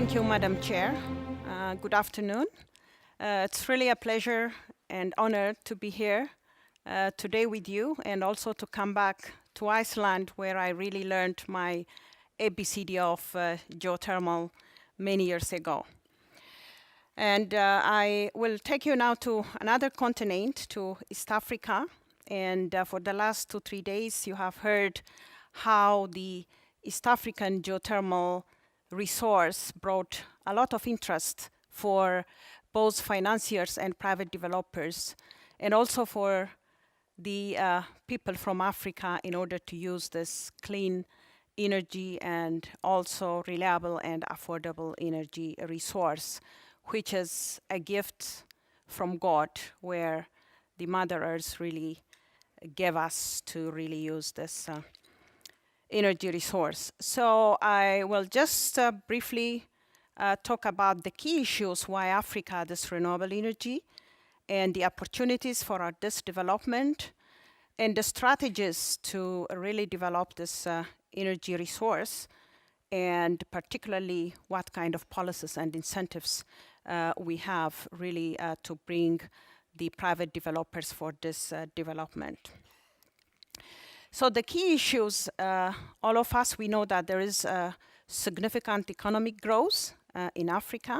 Thank you, Madam Chair. Good afternoon. It's really a pleasure and honor to be here today with you, and also to come back to Iceland, where I really learned my ABCD of geothermal many years ago. And I will take you now to another continent, to East Africa. And for the last 2-3 days, you have heard how the East African geothermal resource brought a lot of interest for both financiers and private developers, and also for the people from Africa in order to use this clean energy and also reliable and affordable energy resource, which is a gift from God, where the Mother Earth really gave us to really use this energy resource. So I will just briefly talk about the key issues why Africa this renewable energy, and the opportunities for this development, and the strategies to really develop this energy resource, and particularly what kind of policies and incentives we have really to bring the private developers for this development. So the key issues, all of us, we know that there is significant economic growth in Africa.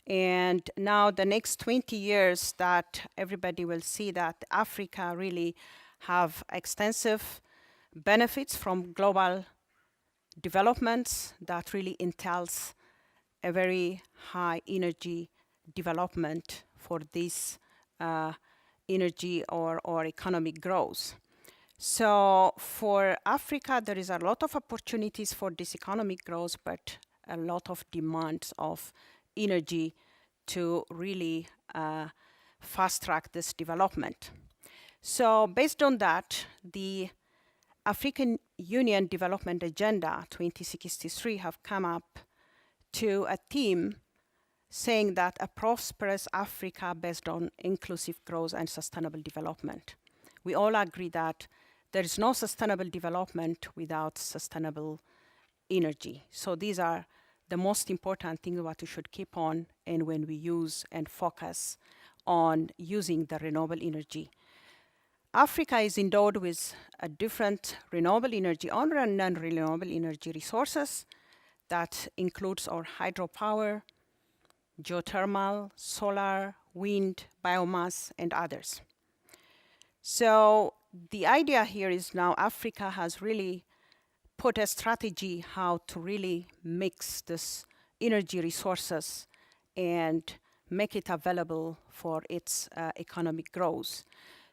And now the next 20 years that everybody will see that Africa really have extensive benefits from global developments that really entails a very high energy development for this energy or economic growth. So for Africa, there is a lot of opportunities for this economic growth, but a lot of demands of energy to really fast track this development. So based on that, the African Union Development Agenda 2063 have come up to a theme saying that a prosperous Africa based on inclusive growth and sustainable development. We all agree that there is no sustainable development without sustainable energy. So these are the most important things what we should keep on, and when we use and focus on using the renewable energy. Africa is endowed with a different renewable energy or non-renewable energy resources that includes our hydropower, geothermal, solar, wind, biomass, and others. So the idea here is now Africa has really put a strategy how to really mix this energy resources and make it available for its economic growth.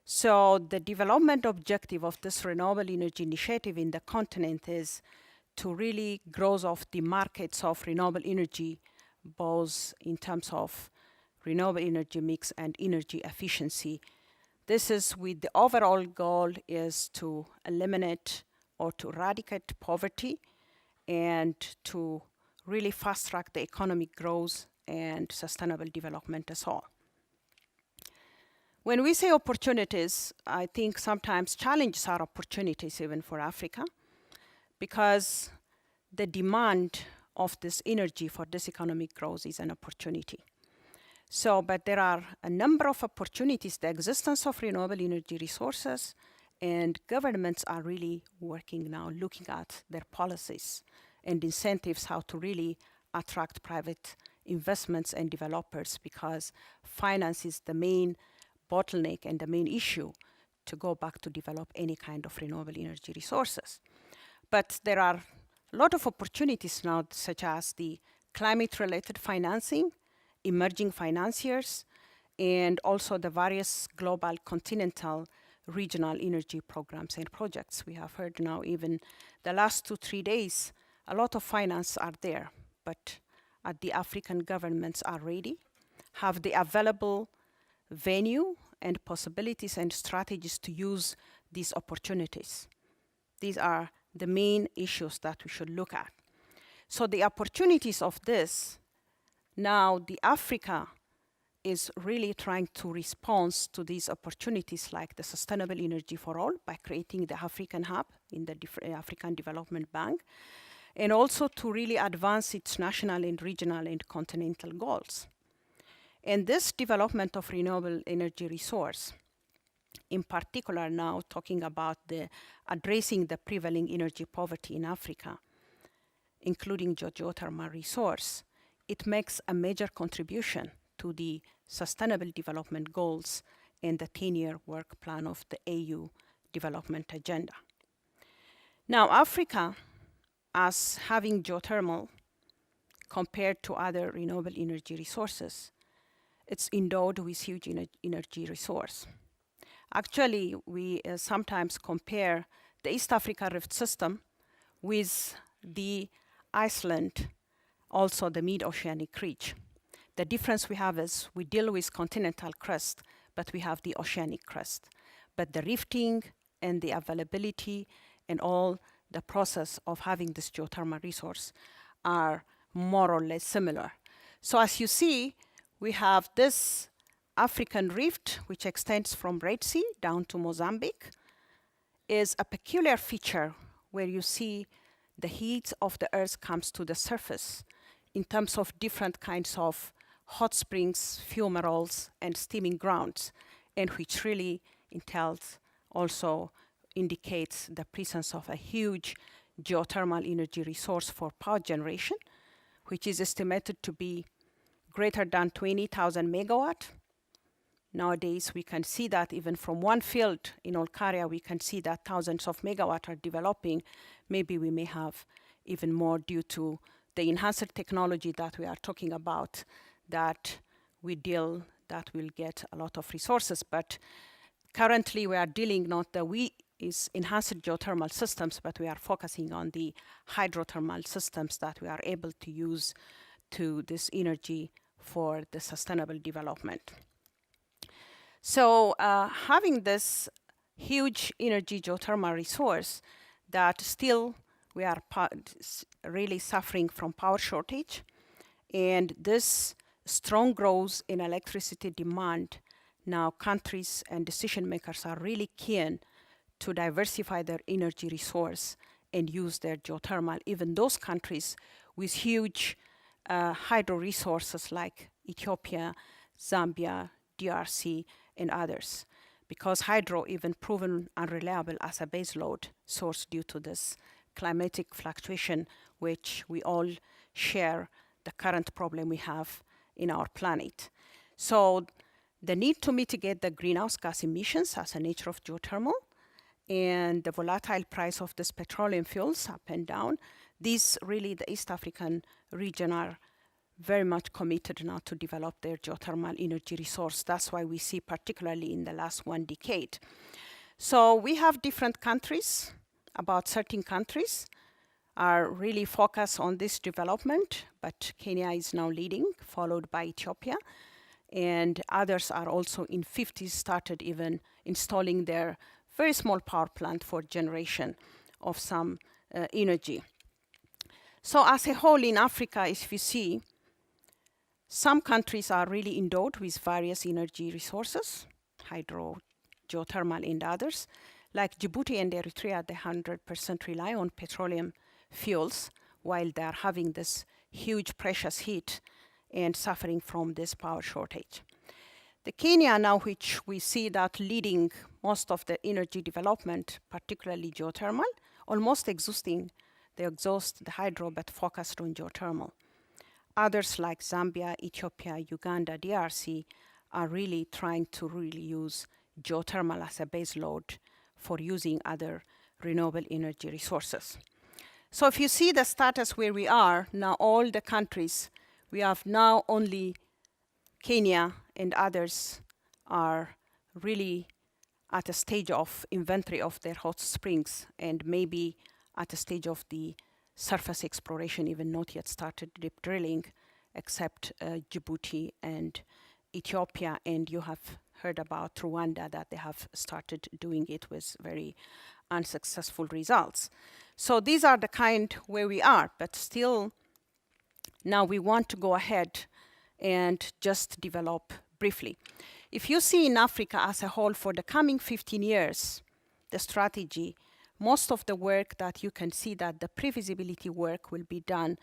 So the development objective of this renewable energy initiative in the continent is to really grow of the markets of renewable energy, both in terms of renewable energy mix and energy efficiency. This is with the overall goal is to eliminate or to eradicate poverty and to really fast track the economic growth and sustainable development as well. When we say opportunities, I think sometimes challenges are opportunities even for Africa, because the demand of this energy for this economic growth is an opportunity. So, but there are a number of opportunities, the existence of renewable energy resources, and governments are really working now, looking at their policies and incentives, how to really attract private investments and developers, because finance is the main bottleneck and the main issue to go back to develop any kind of renewable energy resources. But there are a lot of opportunities now, such as the climate-related financing, emerging financiers, and also the various global, continental, regional energy programs and projects. We have heard now even the last 2-3 days, a lot of finance are there, but the African governments are ready, have the available venue and possibilities and strategies to use these opportunities. These are the main issues that we should look at. So the opportunities of this, now the Africa is really trying to respond to these opportunities, like the sustainable energy for all, by creating the African hub in the African Development Bank, and also to really advance its national and regional and continental goals. And this development of renewable energy resource, in particular now talking about addressing the prevailing energy poverty in Africa, including geothermal resource, it makes a major contribution to the Sustainable Development Goals and the 10-year work plan of the AU Development Agenda. Now, Africa, as having geothermal compared to other renewable energy resources, it's endowed with huge energy resource. Actually, we sometimes compare the East Africa Rift System with the Iceland, also the mid-oceanic ridge. The difference we have is we deal with continental crust, but we have the oceanic crust. But the rifting and the availability and all the process of having this geothermal resource are more or less similar. So as you see, we have this African rift, which extends from Red Sea down to Mozambique, is a peculiar feature where you see the heat of the earth comes to the surface in terms of different kinds of hot springs, fumaroles, and steaming grounds, and which really entails also indicates the presence of a huge geothermal energy resource for power generation, which is estimated to be greater than 20,000 megawatt. Nowadays, we can see that even from one field in Olkaria, we can see that thousands of megawatt are developing. Maybe we may have even more due to the enhanced technology that we are talking about, that we deal, that will get a lot of resources. But currently, we are dealing not the enhanced geothermal systems, but we are focusing on the hydrothermal systems that we are able to use to this energy for the sustainable development. So having this huge energy geothermal resource that still we are really suffering from power shortage, and this strong growth in electricity demand, now countries and decision makers are really keen to diversify their energy resource and use their geothermal, even those countries with huge hydro resources like Ethiopia, Zambia, DRC, and others, because hydro even proven unreliable as a baseload source due to this climatic fluctuation, which we all share the current problem we have in our planet. So the need to mitigate the greenhouse gas emissions as a nature of geothermal and the volatile price of this petroleum fuels up and down, these really the East African region are very much committed now to develop their geothermal energy resource. That's why we see particularly in the last 1 decade. So we have different countries, about 13 countries are really focused on this development, but Kenya is now leading, followed by Ethiopia. And others are also in 50s started even installing their very small power plant for generation of some energy. So as a whole in Africa, if you see, some countries are really endowed with various energy resources, hydro, geothermal, and others. Like Djibouti and Eritrea, they 100% rely on petroleum fuels while they are having this huge precious heat and suffering from this power shortage. The Kenya now, which we see that leading most of the energy development, particularly geothermal, almost exhausting, they exhaust the hydro but focused on geothermal. Others like Zambia, Ethiopia, Uganda, DRC are really trying to really use geothermal as a base load for using other renewable energy resources. So if you see the status where we are, now all the countries, we have now only Kenya and others are really at a stage of inventory of their hot springs and maybe at a stage of the surface exploration, even not yet started deep drilling, except Djibouti and Ethiopia. And you have heard about Rwanda that they have started doing it with very unsuccessful results. So these are the kind where we are, but still now we want to go ahead and just develop briefly. If you see in Africa as a whole for the coming 15 years, the strategy, most of the work that you can see that the pre-feasibility work will be done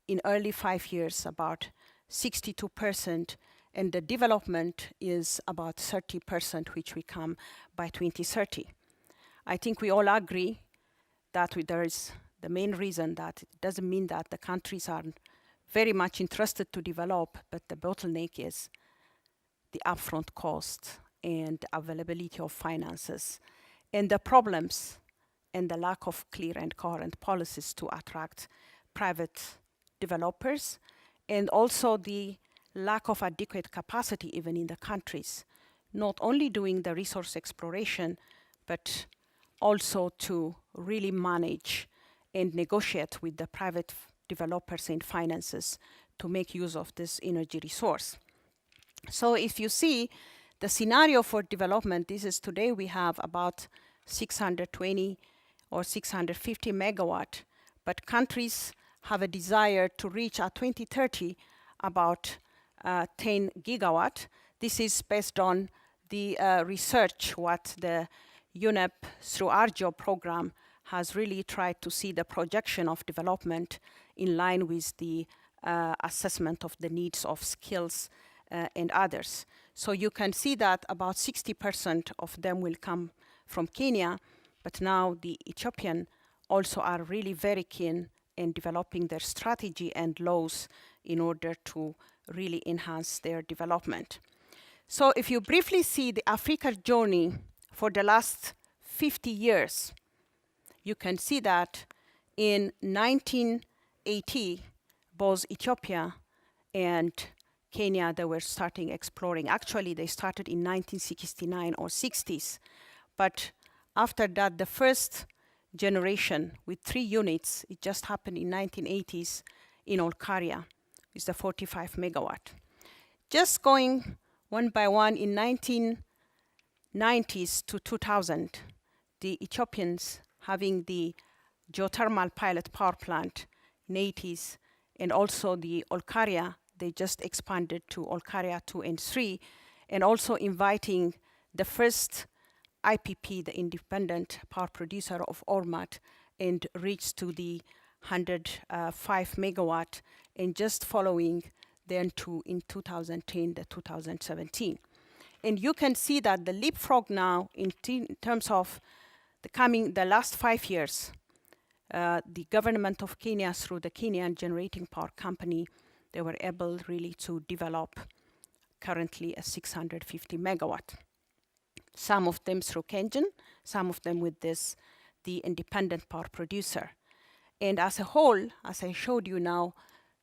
in early 5 years, about 62%, and the development is about 30%, which will come by 2030. I think we all agree that there is the main reason that it doesn't mean that the countries are very much interested to develop, but the bottleneck is the upfront cost and availability of finances and the problems and the lack of clear and coherent policies to attract private developers, and also the lack of adequate capacity even in the countries, not only doing the resource exploration, but also to really manage and negotiate with the private developers and finances to make use of this energy resource. So if you see the scenario for development, this is today we have about 620 or 650 megawatt, but countries have a desire to reach at 2030 about 10 gigawatt. This is based on the research what the UNEP through ARGeo program has really tried to see the projection of development in line with the assessment of the needs of skills and others. So you can see that about 60% of them will come from Kenya, but now the Ethiopian also are really very keen in developing their strategy and laws in order to really enhance their development. So if you briefly see the Africa journey for the last 50 years, you can see that in 1980, both Ethiopia and Kenya, they were starting exploring. Actually, they started in 1969 or 60s. But after that, the first generation with 3 units, it just happened in 1980s in Olkaria, with the 45 megawatt. Just going one by one, in 1990s to 2000, the Ethiopians having the geothermal pilot power plant in 80s, and also the Olkaria, they just expanded to Olkaria 2 and 3, and also inviting the first IPP, the independent power producer of Ormat, and reached to the 105 megawatt, and just following then to in 2010 to 2017. And you can see that the leapfrog now in terms of the last 5 years, the government of Kenya through the Kenyan Generating Power Company, they were able really to develop currently a 650 megawatt. Some of them through Kengen, some of them with the independent power producer. And as a whole, as I showed you now,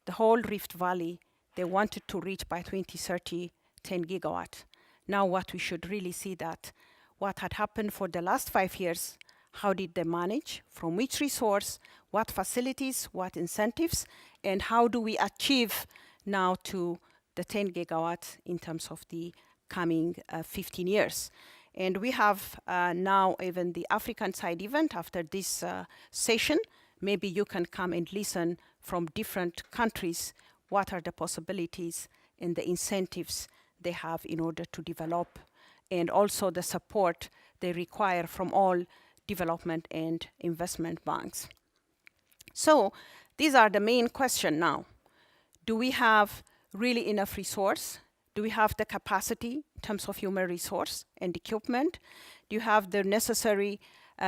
the whole Rift Valley, they wanted to reach by 2030 10 gigawatt. Now what we should really see that what had happened for the last 5 years, how did they manage, from which resource, what facilities, what incentives, and how do we achieve now to the 10 gigawatt in terms of the coming 15 years. And we have now even the African side event after this session. Maybe you can come and listen from different countries what are the possibilities and the incentives they have in order to develop, and also the support they require from all development and investment banks. So these are the main question now. Do we have really enough resource? Do we have the capacity in terms of human resource and equipment? Do you have the necessary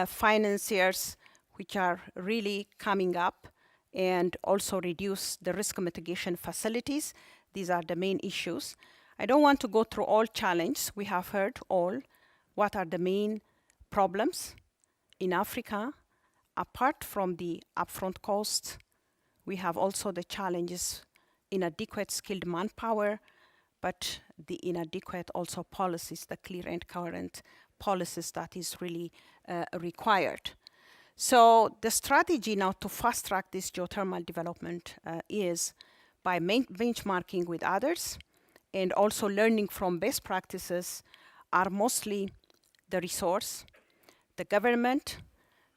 financiers which are really coming up, and also reduce the risk mitigation facilities? These are the main issues. I don't want to go through all challenges. We have heard all. What are the main problems in Africa? Apart from the upfront costs, we have also the challenges inadequate skilled manpower, but the inadequate also policies, the clear and coherent policies that is really required. So the strategy now to fast track this geothermal development is by benchmarking with others, and also learning from best practices are mostly the resource, the government,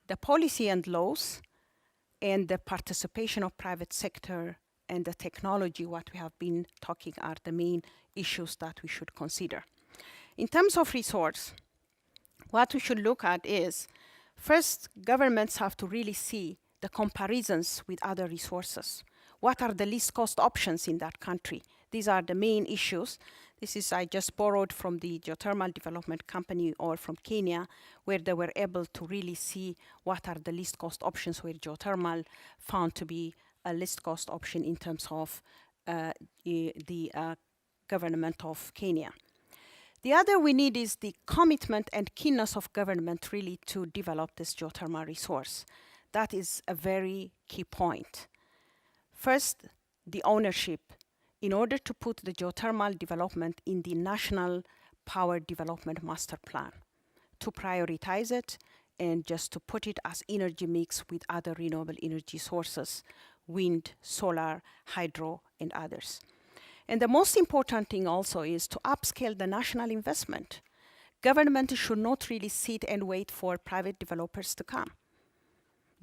the policy and laws, and the participation of private sector and the technology, what we have been talking are the main issues that we should consider. In terms of resource, what we should look at is, First, governments have to really see the comparisons with other resources. What are the least cost options in that country? These are the main issues. This is, I just borrowed from the Geothermal Development Company or from Kenya, where they were able to really see what are the least cost options, where geothermal found to be a least cost option in terms of the government of Kenya. The other we need is the commitment and keenness of government really to develop this geothermal resource. That is a very key point. First, the ownership. In order to put the geothermal development in the National Power Development Master Plan, to prioritize it and just to put it as energy mix with other renewable energy sources, wind, solar, hydro, and others. And the most important thing also is to upscale the national investment. Government should not really sit and wait for private developers to come.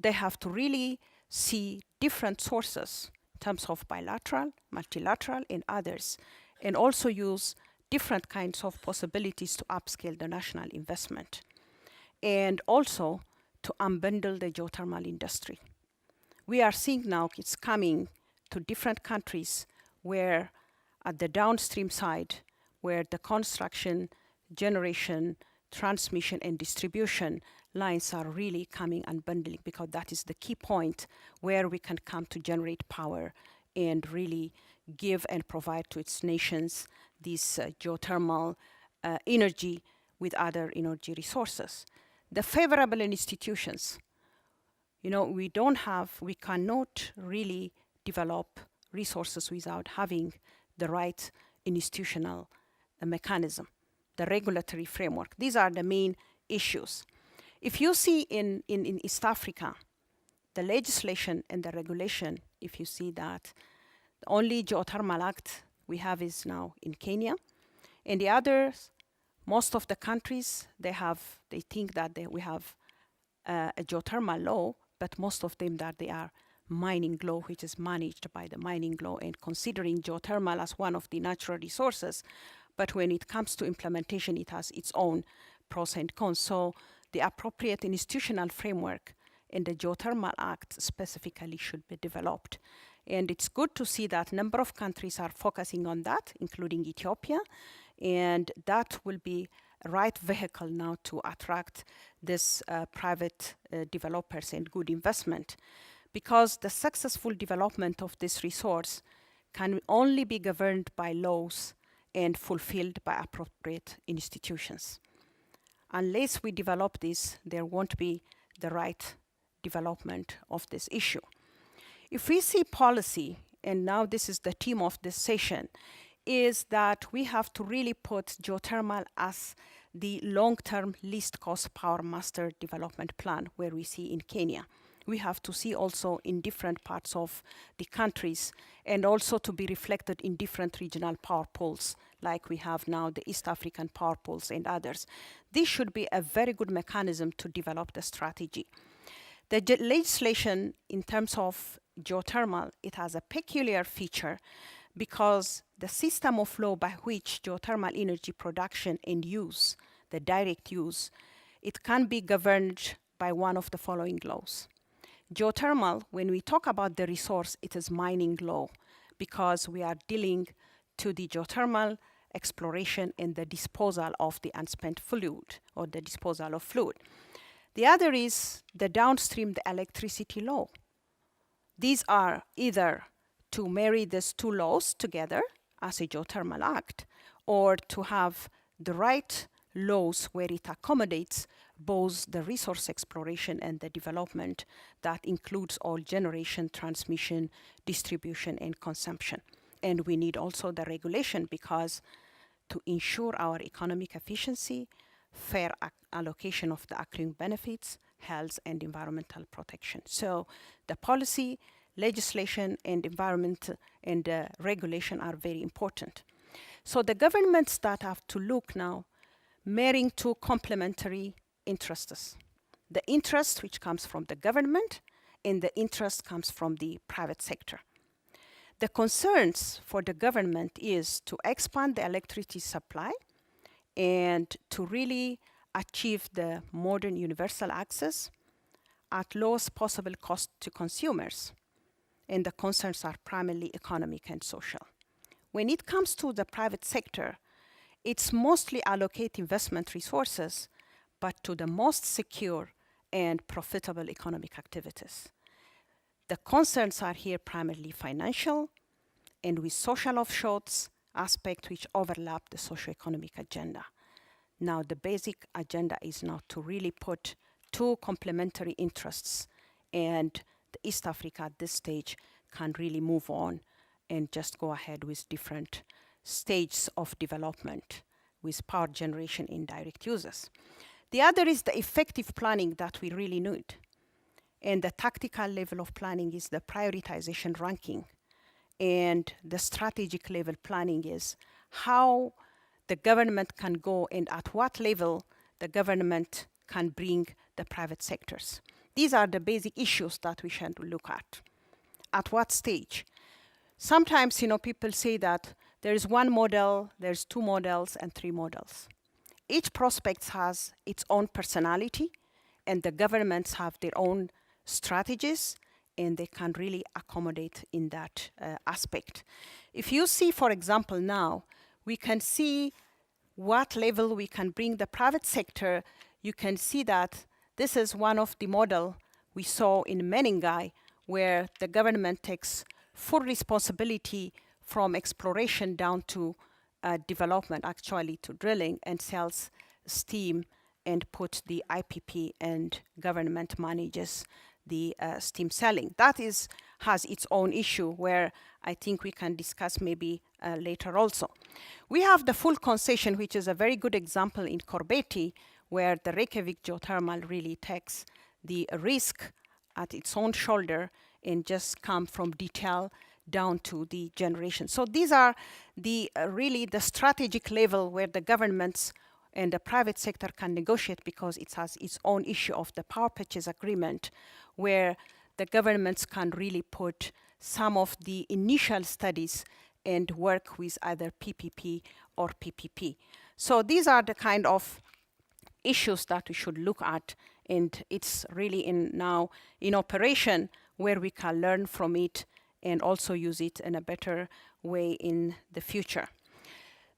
They have to really see different sources in terms of bilateral, multilateral, and others, and also use different kinds of possibilities to upscale the national investment, and also to unbundle the geothermal industry. We are seeing now it's coming to different countries where at the downstream side, where the construction, generation, transmission, and distribution lines are really coming unbundling, because that is the key point where we can come to generate power and really give and provide to its nations this geothermal energy with other energy resources. The favorable institutions, we cannot really develop resources without having the right institutional mechanism, the regulatory framework. These are the main issues. If you see in East Africa, the legislation and the regulation, if you see that the only geothermal act we have is now in Kenya, and the others, most of the countries, they think that we have a geothermal law, but most of them that they are mining law, which is managed by the mining law and considering geothermal as one of the natural resources. But when it comes to implementation, it has its own pros and cons. So the appropriate institutional framework in the Geothermal Act specifically should be developed. And it's good to see that a number of countries are focusing on that, including Ethiopia. And that will be a right vehicle now to attract this private developers and good investment. Because the successful development of this resource can only be governed by laws and fulfilled by appropriate institutions. Unless we develop this, there won't be the right development of this issue. If we see policy, and now this is the theme of this session, is that we have to really put geothermal as the long-term least cost power master development plan, where we see in Kenya. We have to see also in different parts of the countries, and also to be reflected in different regional power pools, like we have now the East African power pools and others. This should be a very good mechanism to develop the strategy. The legislation in terms of geothermal, it has a peculiar feature because the system of law by which geothermal energy production and use, the direct use, it can be governed by one of the following laws. Geothermal, when we talk about the resource, it is mining law, because we are dealing to the geothermal exploration and the disposal of the unspent fluid, or the disposal of fluid. The other is the downstream, the electricity law. These are either to marry these two laws together as a geothermal act, or to have the right laws where it accommodates both the resource exploration and the development that includes all generation, transmission, distribution, and consumption. And we need also the regulation, because to ensure our economic efficiency, fair allocation of the accruing benefits, health, and environmental protection. So the policy, legislation, and environment and regulation are very important. So the governments that have to look now, marrying two complementary interests. The interest which comes from the government, and the interest comes from the private sector. The concerns for the government is to expand the electricity supply and to really achieve the modern universal access at lowest possible cost to consumers. And the concerns are primarily economic and social. When it comes to the private sector, it's mostly allocate investment resources, but to the most secure and profitable economic activities. The concerns are here primarily financial and with social offshoots aspects which overlap the socio-economic agenda. Now, the basic agenda is now to really put two complementary interests, and the East Africa at this stage can really move on and just go ahead with different stages of development with power generation in direct uses. The other is the effective planning that we really need. And the tactical level of planning is the prioritization ranking. And the strategic level planning is how the government can go and at what level the government can bring the private sectors. These are the basic issues that we should look at. At what stage? Sometimes, people say that there is one model, there's two models, and three models. Each prospect has its own personality, and the governments have their own strategies, and they can really accommodate in that aspect. If you see, for example, now, we can see what level we can bring the private sector. You can see that this is one of the model we saw in Menengai, where the government takes full responsibility from exploration down to development, actually to drilling, and sells steam and put the IPP, and government manages the steam selling. That has its own issue where I think we can discuss maybe later also. We have the full concession, which is a very good example in Korbeti, where the Reykjavik geothermal really takes the risk at its own shoulder and just come from detail down to the generation. So these are the really the strategic level where the governments and the private sector can negotiate, because it has its own issue of the power purchase agreement, where the governments can really put some of the initial studies and work with either PPP or PPP. So these are the kind of issues that we should look at, and it's really now in operation where we can learn from it and also use it in a better way in the future.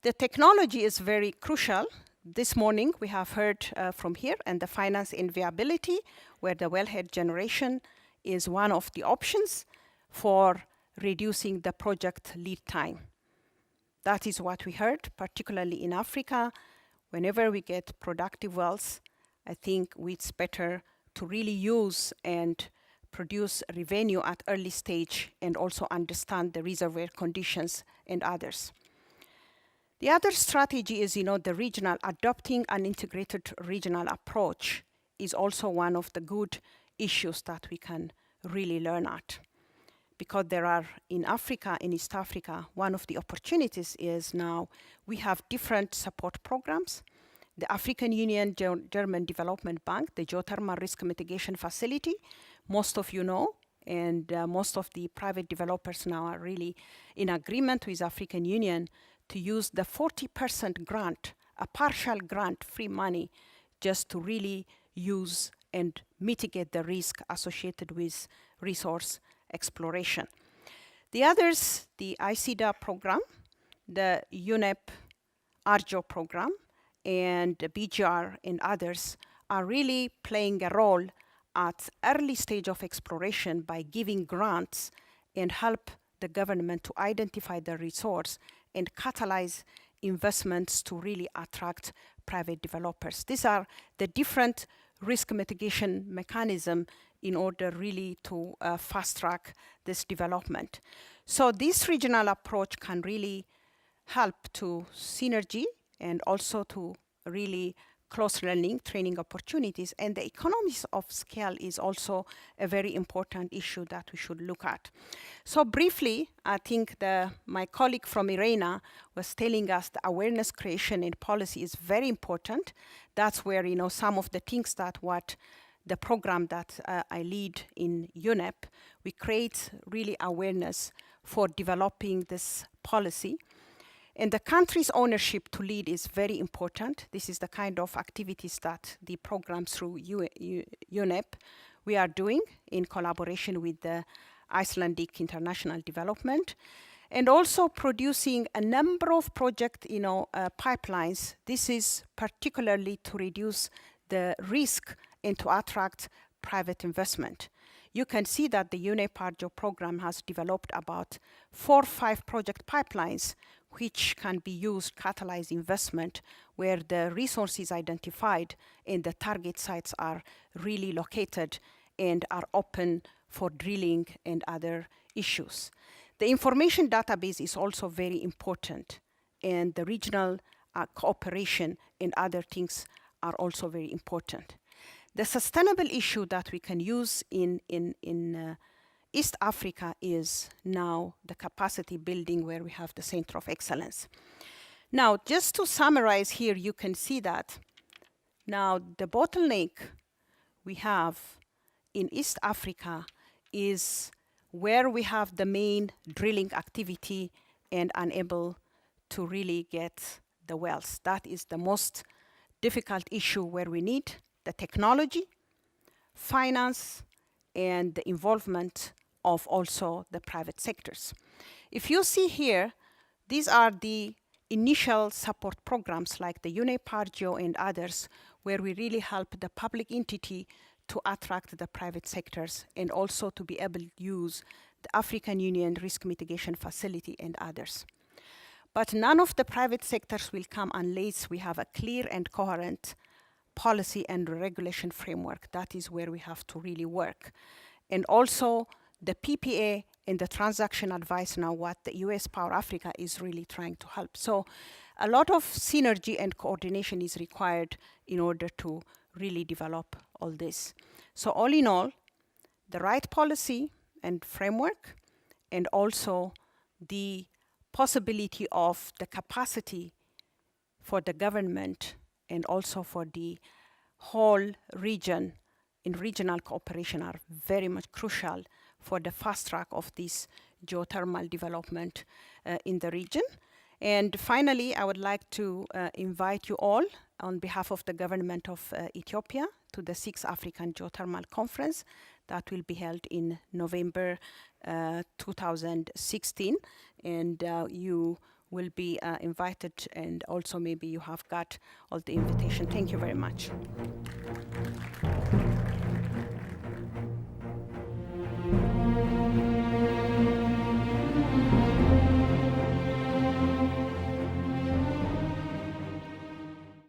The technology is very crucial. This morning we have heard from here, and the finance and viability, where the wellhead generation is one of the options for reducing the project lead time. That is what we heard, particularly in Africa. Whenever we get productive wells, I think it's better to really use and produce revenue at early stage and also understand the reservoir conditions and others. The other strategy is, the regional, adopting an integrated regional approach is also one of the good issues that we can really learn at. Because there are, in Africa, in East Africa, one of the opportunities is now we have different support programs. The African Union German Development Bank, the Geothermal Risk Mitigation Facility, most of you know, and most of the private developers now are really in agreement with African Union to use the 40% grant, a partial grant, free money, just to really use and mitigate the risk associated with resource exploration. The others, the ICIDA program, the UNEP ARGeo program, and the BGR and others are really playing a role at early stage of exploration by giving grants and help the government to identify the resource and catalyze investments to really attract private developers. These are the different risk mitigation mechanism in order really to fast track this development. So this regional approach can really help to synergy and also to really close learning, training opportunities, and the economies of scale is also a very important issue that we should look at. So briefly, I think my colleague from IRENA was telling us the awareness creation and policy is very important. That's where, some of the things that what the program that I lead in UNEP, we create really awareness for developing this policy. And the country's ownership to lead is very important. This is the kind of activities that the program through UNEP, we are doing in collaboration with the Icelandic International Development, and also producing a number of project pipelines. This is particularly to reduce the risk and to attract private investment. You can see that the UNEP ARGeo program has developed about 4 or 5 project pipelines which can be used to catalyze investment, where the resources identified in the target sites are really located and are open for drilling and other issues. The information database is also very important, and the regional cooperation and other things are also very important. The sustainable issue that we can use in East Africa is now the capacity building, where we have the Center of Excellence. Now, just to summarize here, you can see that now the bottleneck we have in East Africa is where we have the main drilling activity and unable to really get the wells. That is the most difficult issue, where we need the technology, finance, and the involvement of also the private sectors. If you see here, these are the initial support programs like the UNEP ARGeo and others, where we really help the public entity to attract the private sectors and also to be able to use the African Union Risk Mitigation Facility and others. But none of the private sectors will come unless we have a clear and coherent policy and regulation framework. That is where we have to really work. And also the PPA and the transaction advice now, what the US Power Africa is really trying to help. So a lot of synergy and coordination is required in order to really develop all this. So all in all, the right policy and framework, and also the possibility of the capacity for the government and also for the whole region in regional cooperation are very much crucial for the fast track of this geothermal development in the region. And finally, I would like to invite you all on behalf of the government of Ethiopia to the 6th African Geothermal Conference that will be held in November 2016. And you will be invited, and also maybe you have got all the invitation. Thank you very much.